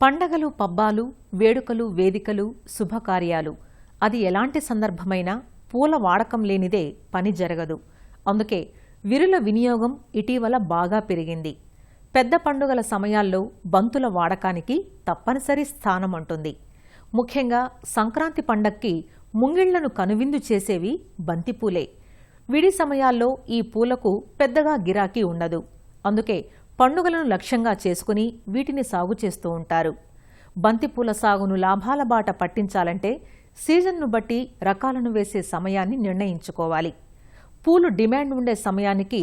పండగలు, పబ్బాలు, వేడుకలు, వేదికలు, శుభకార్యాలు అది ఎలాంటి సందర్భమైనా పూల వాడకం లేనిదే పని జరగదు. అందుకే విరుల వినియోగం ఇటీవల బాగా పెరిగింది. పెద్ద పండుగల సమయాల్లో బంతుల వాడకానికి తప్పనిసరి స్థానముంటుంది. ముఖ్యంగా సంక్రాంతి పండక్కి ముంగిళ్లను కనువిందు చేసేవి బంతిపూలే. విడి సమయాల్లో ఈ పూలకు పెద్దగా గిరాకీ ఉండదు. అందుకే పండుగలను లక్ష్యంగా చేసుకుని వీటిని సాగు చేస్తూ ఉంటారు. బంతిపూల సాగును లాభాల బాట పట్టించాలంటే సీజన్ను బట్టి రకాలను వేసే సమయాన్ని నిర్ణయించుకోవాలి. పూలు డిమాండ్ ఉండే సమయానికి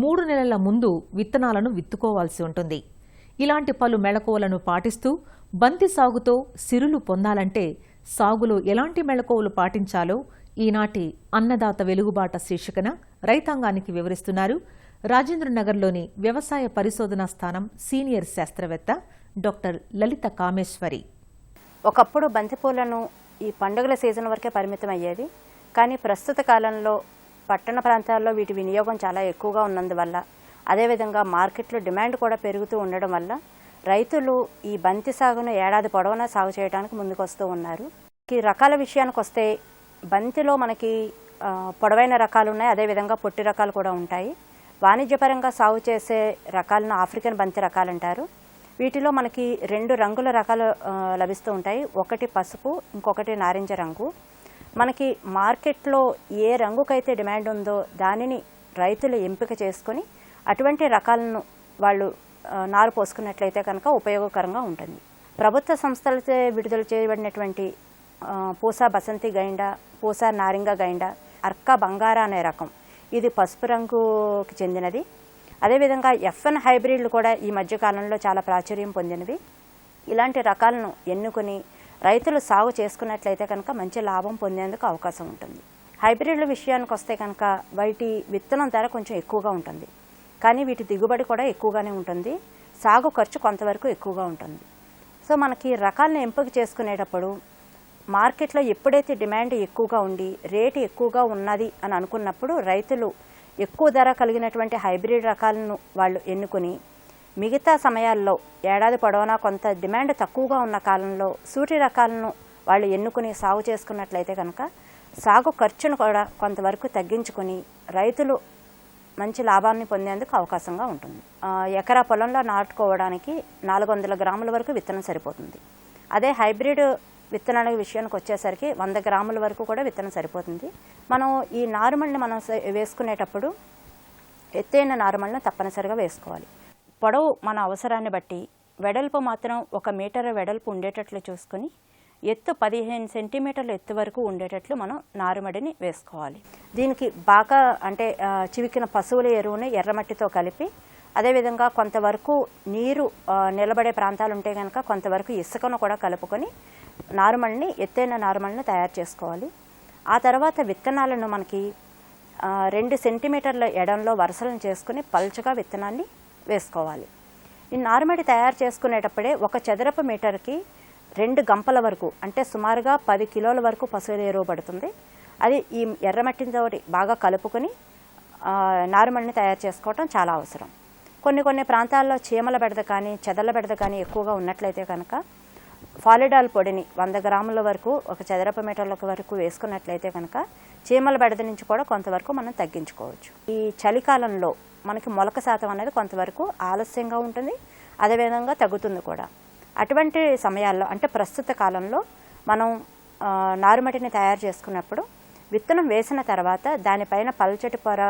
3 నెలల ముందు విత్తనాలను విత్తుకోవాల్సి ఉంటుంది. ఇలాంటి పలు మెళకువలను పాటిస్తూ బంతి సాగుతో సిరులు పొందాలంటే సాగులో ఎలాంటి మెళకువలు పాటించాలో ఈనాటి అన్నదాత వెలుగుబాట శీర్షికన రైతాంగానికి వివరిస్తున్నారు రాజేంద్రనగర్లోని వ్యవసాయ పరిశోధనా స్థానం సీనియర్ శాస్త్రవేత్త డాక్టర్ లలిత కామేశ్వరి. ఒకప్పుడు బంతిపూలను ఈ పండుగల సీజన్ వరకే పరిమితం అయ్యేది. కానీ ప్రస్తుత కాలంలో పట్టణ ప్రాంతాల్లో వీటి వినియోగం చాలా ఎక్కువగా ఉన్నందువల్ల, అదేవిధంగా మార్కెట్లో డిమాండ్ కూడా పెరుగుతూ ఉండడం వల్ల రైతులు ఈ బంతి సాగును ఏడాది పొడవునా సాగు చేయడానికి ముందుకొస్తూ ఉన్నారు. ఈ రకాల విషయానికి వస్తే బంతిలో మనకి పొడవైన రకాలు ఉన్నాయి, అదేవిధంగా పొట్టి రకాలు కూడా ఉంటాయి. వాణిజ్యపరంగా సాగు చేసే రకాలను ఆఫ్రికన్ బంతి రకాలు అంటారు. వీటిలో మనకి 2 రంగుల రకాలు లభిస్తూ ఉంటాయి. ఒకటి పసుపు, ఇంకొకటి నారింజ రంగు. మనకి మార్కెట్లో ఏ రంగుకైతే డిమాండ్ ఉందో దానిని రైతులు ఎంపిక చేసుకొని అటువంటి రకాలను వాళ్ళు నారు పోసుకున్నట్లయితే కనుక ఉపయోగకరంగా ఉంటుంది. ప్రభుత్వ సంస్థలతో విడుదల చేయబడినటువంటి పూసా బసంతి గైండ, పూసా నారింగ గైండ, అర్కా బంగారా అనే రకం, ఇది పసుపు రంగుకి చెందినది. అదేవిధంగా FN హైబ్రిడ్లు కూడా ఈ మధ్యకాలంలో చాలా ప్రాచుర్యం పొందినవి. ఇలాంటి రకాలను ఎన్నుకొని రైతులు సాగు చేసుకున్నట్లయితే కనుక మంచి లాభం పొందేందుకు అవకాశం ఉంటుంది. హైబ్రిడ్ల విషయానికి వస్తే కనుక వాటి విత్తనం ధర కొంచెం ఎక్కువగా ఉంటుంది, కానీ వీటి దిగుబడి కూడా ఎక్కువగానే ఉంటుంది. సాగు ఖర్చు కొంతవరకు ఎక్కువగా ఉంటుంది. సో మనకి రకాలను ఎంపిక చేసుకునేటప్పుడు మార్కెట్లో ఎప్పుడైతే డిమాండ్ ఎక్కువగా ఉండి రేటు ఎక్కువగా ఉన్నది అని అనుకున్నప్పుడు రైతులు ఎక్కువ ధర కలిగినటువంటి హైబ్రిడ్ రకాలను వాళ్ళు ఎన్నుకొని, మిగతా సమయాల్లో ఏడాది పొడవునా కొంత డిమాండ్ తక్కువగా ఉన్న కాలంలో సూటి రకాలను వాళ్ళు ఎన్నుకుని సాగు చేసుకున్నట్లయితే కనుక సాగు ఖర్చును కూడా కొంతవరకు తగ్గించుకొని రైతులు మంచి లాభాన్ని పొందేందుకు అవకాశంగా ఉంటుంది. ఎకరా పొలంలో నాటుకోవడానికి 400 గ్రాముల వరకు విత్తనం సరిపోతుంది. అదే హైబ్రిడ్ విత్తనాల విషయానికి వచ్చేసరికి 100 గ్రాముల వరకు కూడా విత్తనం సరిపోతుంది. మనం ఈ నారుమళ్ళని మనం వేసుకునేటప్పుడు ఎత్తైన నారుమళ్ళను తప్పనిసరిగా వేసుకోవాలి. పొడవు మన అవసరాన్ని బట్టి, వెడల్పు మాత్రం 1 మీటర్ వెడల్పు ఉండేటట్లు చూసుకొని ఎత్తు 15 సెంటీమీటర్ల ఎత్తు వరకు ఉండేటట్లు మనం నారుమడిని వేసుకోవాలి. దీనికి బాగా అంటే చివికిన పశువుల ఎరువుని ఎర్రమట్టితో కలిపి, అదేవిధంగా కొంతవరకు నీరు నిలబడే ప్రాంతాలు ఉంటే కనుక కొంతవరకు ఇసుకను కూడా కలుపుకొని నారుమడిని ఎత్తైన నారుమడిని తయారు చేసుకోవాలి. ఆ తర్వాత విత్తనాలను మనకి 2 సెంటీమీటర్ల ఎడంలో వరుసలను చేసుకుని పల్చగా విత్తనాన్ని వేసుకోవాలి. ఈ నారుమడి తయారు చేసుకునేటప్పుడే 1 చదరపు మీటర్కి 2 గంపల వరకు, అంటే సుమారుగా 10 కిలోల వరకు పశువుల ఎరువు పడుతుంది. అది ఈ ఎర్రమట్టితో బాగా కలుపుకొని నారుమడిని తయారు చేసుకోవటం చాలా అవసరం. కొన్ని ప్రాంతాల్లో చీమల బెడద కానీ చెదల బెడద కానీ ఎక్కువగా ఉన్నట్లయితే కనుక ఫాలిడాల్ పొడిని 100 గ్రాముల వరకు 1 చదరపు మీటర్ల వరకు వేసుకున్నట్లయితే కనుక చీమల బెడద నుంచి కూడా కొంతవరకు మనం తగ్గించుకోవచ్చు. ఈ చలికాలంలో మనకి మొలక శాతం అనేది కొంతవరకు ఆలస్యంగా ఉంటుంది, అదేవిధంగా తగ్గుతుంది కూడా. అటువంటి సమయాల్లో అంటే ప్రస్తుత కాలంలో మనం నారుమట్టిని తయారు చేసుకున్నప్పుడు విత్తనం వేసిన తర్వాత దానిపైన పల్చటి పొర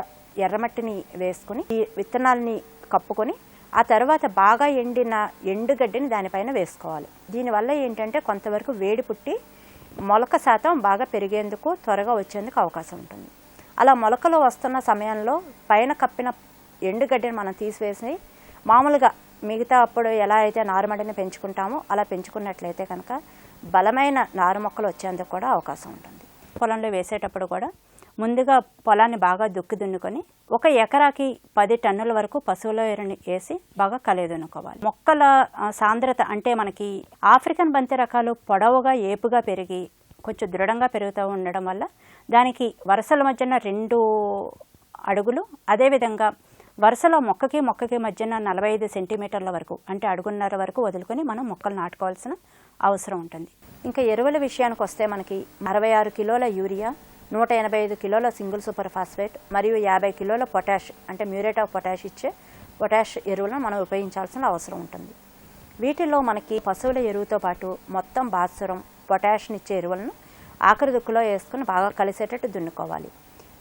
ఎర్రమట్టిని వేసుకుని ఈ విత్తనాలని కప్పుకొని ఆ తర్వాత బాగా ఎండిన ఎండుగడ్డిని దానిపైన వేసుకోవాలి. దీనివల్ల ఏంటంటే కొంతవరకు వేడి పుట్టి మొలక శాతం బాగా పెరిగేందుకు, త్వరగా వచ్చేందుకు అవకాశం ఉంటుంది. అలా మొలకలు వస్తున్న సమయంలో పైన కప్పిన ఎండుగడ్డిని మనం తీసివేసి మామూలుగా మిగతా అప్పుడు ఎలా అయితే నారుమడిని పెంచుకుంటామో అలా పెంచుకున్నట్లయితే కనుక బలమైన నారు మొక్కలు వచ్చేందుకు కూడా అవకాశం ఉంటుంది. పొలంలో వేసేటప్పుడు కూడా ముందుగా పొలాన్ని బాగా దున్నుకొని 1 ఎకరాకి 10 టన్నుల వరకు పశువుల ఎరువుని వేసి బాగా కలియదున్నుకోవాలి. మొక్కల సాంద్రత అంటే మనకి ఆఫ్రికన్ బంతి రకాలు పొడవుగా ఏపుగా పెరిగి కొంచెం దృఢంగా పెరుగుతూ ఉండడం వల్ల దానికి వరుసల మధ్యన 2 అడుగులు, అదేవిధంగా వరుసలో మొక్కకి మధ్యన 45 సెంటీమీటర్ల వరకు అంటే అడుగున్నర వరకు వదులుకొని మనం మొక్కలు నాటుకోవాల్సిన అవసరం ఉంటుంది. ఇంకా ఎరువుల విషయానికి వస్తే మనకి 66 కిలోల యూరియా, 185 కిలోల సింగిల్ సూపర్ ఫాస్ఫేట్ మరియు 50 కిలోల పొటాష్ అంటే మ్యూరేట్ ఆఫ్ పొటాష్ ఇచ్చే పొటాష్ ఎరువులను మనం ఉపయోగించాల్సిన అవసరం ఉంటుంది. వీటిలో మనకి పశువుల ఎరువుతో పాటు మొత్తం భాస్వరం, పొటాష్నిచ్చే ఎరువులను ఆఖరి దుక్కులో వేసుకుని బాగా కలిసేటట్టు దున్నుకోవాలి.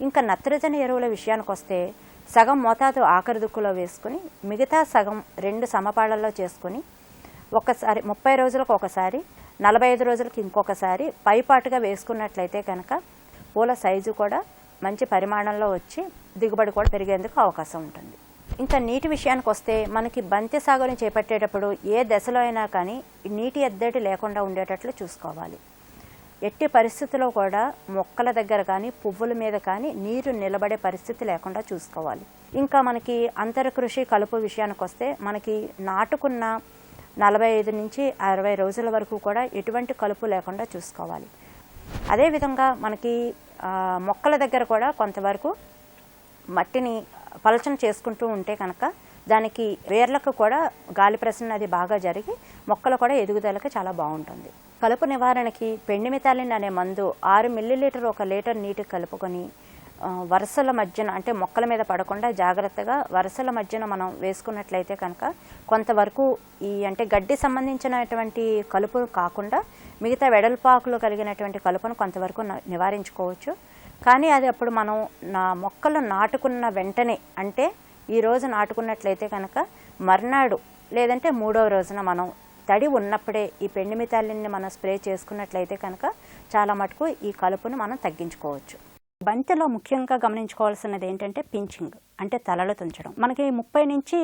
ఇంకా నత్రజని ఎరువుల విషయానికి వస్తే సగం మోతాదు ఆఖరి దుక్కులో వేసుకుని మిగతా సగం 2 సమపాళ్లలో చేసుకుని ఒకసారి 30 రోజులకు ఒకసారి, 45 రోజులకు ఇంకొకసారి పైపాటుగా వేసుకున్నట్లయితే కనుక పూల సైజు కూడా మంచి పరిమాణంలో వచ్చి దిగుబడి కూడా పెరిగేందుకు అవకాశం ఉంటుంది. ఇంకా నీటి విషయానికి వస్తే మనకి బంతి సాగుని చేపట్టేటప్పుడు ఏ దశలో అయినా కానీ నీటి ఎద్దడి లేకుండా ఉండేటట్లు చూసుకోవాలి. ఎట్టి పరిస్థితుల్లో కూడా మొక్కల దగ్గర కానీ పువ్వుల మీద కానీ నీరు నిలబడే పరిస్థితి లేకుండా చూసుకోవాలి. ఇంకా మనకి అంతర కృషి కలుపు విషయానికి వస్తే మనకి నాటుకున్న 45 నుంచి 60 రోజుల వరకు కూడా ఎటువంటి కలుపు లేకుండా చూసుకోవాలి. అదేవిధంగా మనకి మొక్కల దగ్గర కూడా కొంతవరకు మట్టిని పలచన చేసుకుంటూ ఉంటే కనుక దానికి వేర్లకు కూడా గాలి ప్రసరణ అది బాగా జరిగి మొక్కలు కూడా ఎదుగుదలకి చాలా బాగుంటుంది. కలుపు నివారణకి పెండిమిథాలిన్ అనే మందు 6 మిల్లీలీటర్ 1 లీటర్ నీటికి కలుపుకొని వరుసల మధ్యన అంటే మొక్కల మీద పడకుండా జాగ్రత్తగా వరుసల మధ్యన మనం వేసుకున్నట్లయితే కనుక కొంతవరకు అంటే గడ్డి సంబంధించినటువంటి కలుపు కాకుండా మిగతా వెడల్పాకులు కలిగినటువంటి కలుపును కొంతవరకు నివారించుకోవచ్చు. కానీ అది అప్పుడు మనం మొక్కలు నాటుకున్న వెంటనే అంటే ఈరోజు నాటుకున్నట్లయితే కనుక మర్నాడు లేదంటే 3వ రోజున మనం తడి ఉన్నప్పుడే ఈ పెండిమిథాలిన్ని మనం స్ప్రే చేసుకున్నట్లయితే కనుక చాలా మటుకు ఈ కలుపును మనం తగ్గించుకోవచ్చు. బంతిలో ముఖ్యంగా గమనించుకోవాల్సినది ఏంటంటే పించింగ్ అంటే తలలు తుంచడం. మనకి 30 నుంచి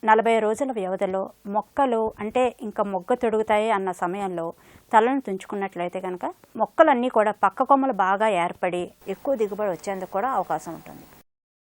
40 రోజుల వ్యవధిలో మొక్కలు అంటే ఇంకా మొగ్గ తొడుగుతాయి అన్న సమయంలో తలను తుంచుకున్నట్లయితే కనుక మొక్కలన్నీ కూడా పక్క కొమ్మలు బాగా ఏర్పడి ఎక్కువ దిగుబడి వచ్చేందుకు కూడా అవకాశం ఉంటుంది.